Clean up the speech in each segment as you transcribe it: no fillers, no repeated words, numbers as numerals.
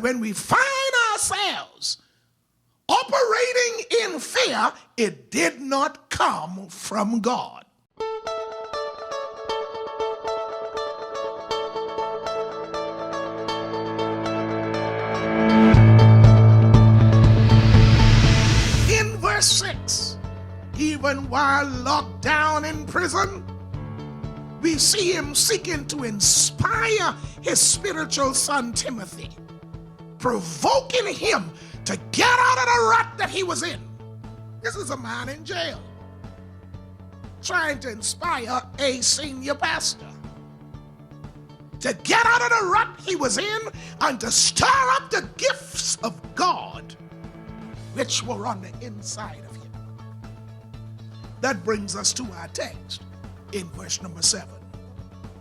When we find ourselves operating in fear, it did not come from God. In verse 6, even while locked down in prison, we see him seeking to inspire his spiritual son Timothy, provoking him to get out of the rut that he was in. This is a man in jail trying to inspire a senior pastor to get out of the rut he was in and to stir up the gifts of God which were on the inside of him. That brings us to our text in verse number 7.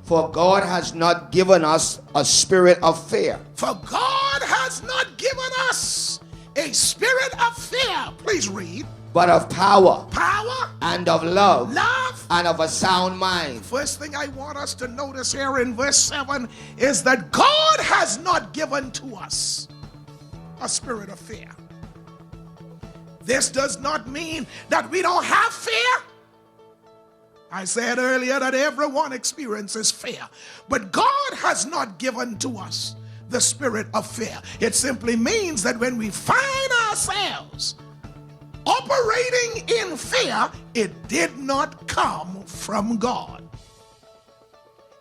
For God has not given us a spirit of fear. For God has not given us a spirit of fear. Please read. But of power. Power. And of love. Love. And of a sound mind. First thing I want us to notice here in verse 7 is that God has not given to us a spirit of fear. This does not mean that we don't have fear. I said earlier that everyone experiences fear, but God has not given to us the spirit of fear. It simply means that when we find ourselves operating in fear, it did not come from God.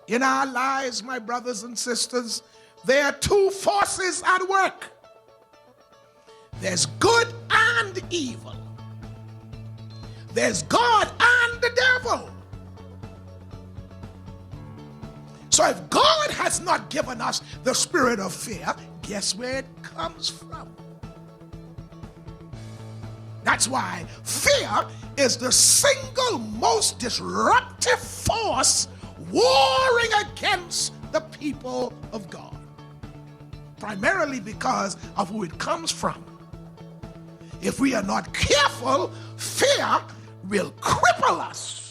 In our lives, my brothers and sisters, there are two forces at work. There's good and evil. There's God and the devil. So if God has not given us the spirit of fear, guess where it comes from? That's why fear is the single most disruptive force warring against the people of God. Primarily because of who it comes from. If we are not careful, fear will cripple us.